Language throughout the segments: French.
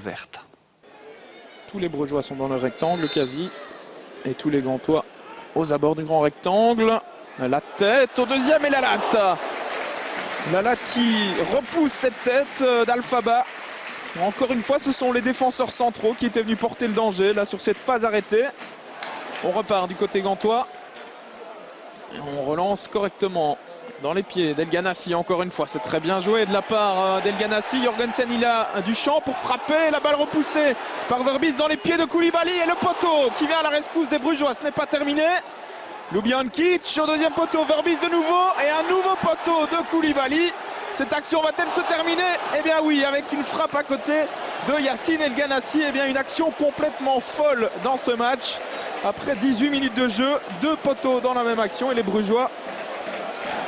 verte. Tous les Brugeois sont dans le rectangle quasi. Et tous les Gantois aux abords du grand rectangle. La tête au deuxième et la latte. La latte qui repousse cette tête d'Alphaba. Encore une fois, ce sont les défenseurs centraux qui étaient venus porter le danger là sur cette phase arrêtée. On repart du côté gantois. Et on relance correctement dans les pieds d'El Ganassi. Encore une fois, c'est très bien joué de la part d'El Ganassi. Jorgensen, il a du champ pour frapper. La balle repoussée par Verbis dans les pieds de Koulibaly. Et le poteau qui vient à la rescousse des Brugeois. Ce n'est pas terminé. Ljubijankic au deuxième poteau. Verbis de nouveau. Et un nouveau poteau de Koulibaly. Cette action va-t-elle se terminer? Eh bien oui, avec une frappe à côté de Yacine El Ganassi. Eh bien une action complètement folle dans ce match. Après 18 minutes de jeu, 2 poteaux dans la même action et les Brugeois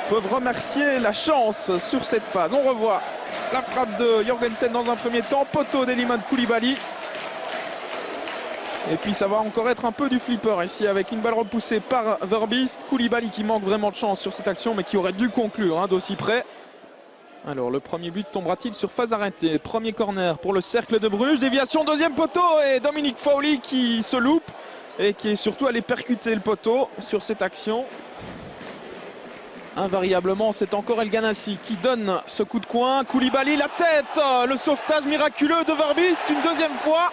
peuvent remercier la chance sur cette phase. On revoit la frappe de Jorgensen dans un premier temps, poteau d'Elimane Koulibaly. Et puis ça va encore être un peu du flipper ici avec une balle repoussée par Verbis. Koulibaly qui manque vraiment de chance sur cette action mais qui aurait dû conclure d'aussi près. Alors le premier but tombera-t-il sur phase arrêtée? Premier corner pour le cercle de Bruges. Déviation deuxième poteau et Dominic Fowley qui se loupe et qui est surtout allé percuter le poteau sur cette action. Invariablement, c'est encore El Ganassi qui donne ce coup de coin. Koulibaly, la tête, le sauvetage miraculeux de Verbis une deuxième fois.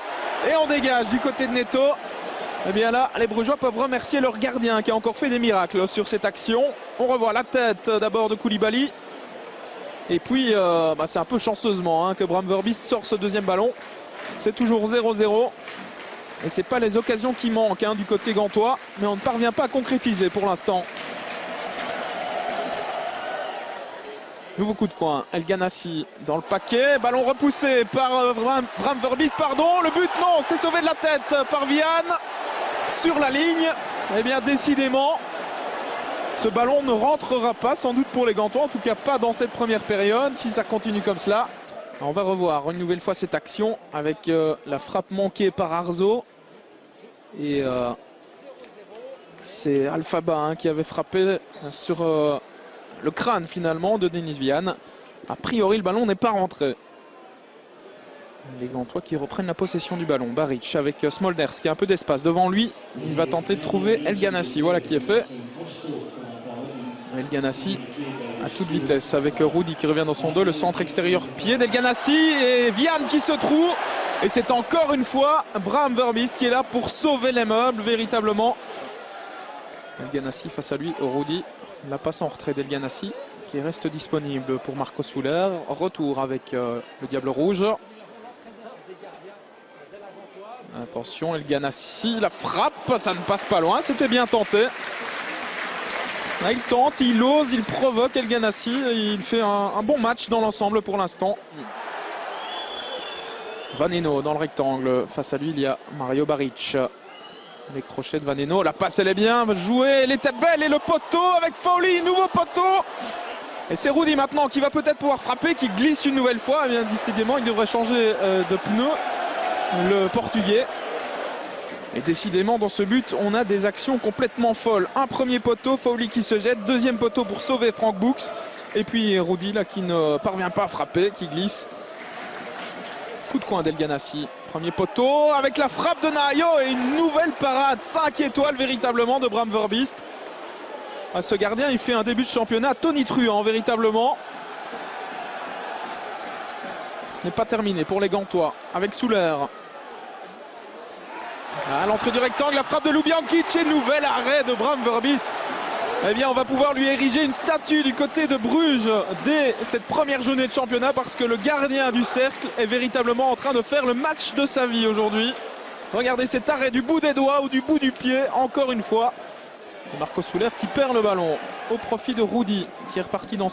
Et on dégage du côté de Neto. Et bien là, les Brugeois peuvent remercier leur gardien qui a encore fait des miracles sur cette action. On revoit la tête d'abord de Koulibaly. Et puis, c'est un peu chanceusement que Bram Verbis sort ce deuxième ballon. C'est toujours 0-0. Et ce n'est pas les occasions qui manquent du côté gantois. Mais on ne parvient pas à concrétiser pour l'instant. Nouveau coup de coin. El Ganassi dans le paquet. Ballon repoussé par Bram Verbis. Pardon, le but, non, c'est sauvé de la tête par Vian. Sur la ligne. Eh bien, décidément, ce ballon ne rentrera pas, sans doute pour les Gantois, en tout cas pas dans cette première période. Si ça continue comme cela, on va revoir une nouvelle fois cette action avec la frappe manquée par Arzo. Et c'est Alphaba qui avait frappé sur le crâne finalement de Denis Vian. A priori, le ballon n'est pas rentré. Les Gantois qui reprennent la possession du ballon. Baric avec Smolders qui a un peu d'espace devant lui. Il va tenter de trouver El Ganassi. Voilà qui est fait. El Ganassi à toute vitesse avec Rudy qui revient dans son dos. Le centre extérieur pied d'El Ganassi et Vian qui se trouve. Et c'est encore une fois Bram Verbis qui est là pour sauver les meubles véritablement. El Ganassi face à lui, Rudy. La passe en retrait d'El Ganassi qui reste disponible pour Marco Fuller. Retour avec le Diable Rouge. Attention, El Ganassi, la frappe, ça ne passe pas loin, c'était bien tenté. Là, il tente, il ose, il provoque El Ganassi. Il fait un bon match dans l'ensemble pour l'instant. Vaneno dans le rectangle. Face à lui, il y a Mario Baric. Les crochets de Vaneno. La passe, elle est bien jouée. Elle était belle. Et le poteau avec Fowley. Nouveau poteau. Et c'est Rudy maintenant qui va peut-être pouvoir frapper, qui glisse une nouvelle fois. Eh bien, décidément, il devrait changer de pneu. Le Portugais. Et décidément, dans ce but, on a des actions complètement folles. Un premier poteau, Fowley qui se jette. Deuxième poteau pour sauver Frank Books. Et puis Rudy là qui ne parvient pas à frapper, qui glisse. Coup de coin d'El Ganassi. Premier poteau avec la frappe de Nayo et une nouvelle parade. 5 étoiles véritablement de Bram Verbis. Ce gardien, il fait un début de championnat tonitruant véritablement. Ce n'est pas terminé pour les Gantois avec Souler. À l'entrée du rectangle, la frappe de Ljubijankic et nouvel arrêt de Bram Verbis. Eh bien, on va pouvoir lui ériger une statue du côté de Bruges dès cette première journée de championnat parce que le gardien du cercle est véritablement en train de faire le match de sa vie aujourd'hui. Regardez cet arrêt du bout des doigts ou du bout du pied, encore une fois. Marco Souler qui perd le ballon au profit de Rudy qui est reparti dans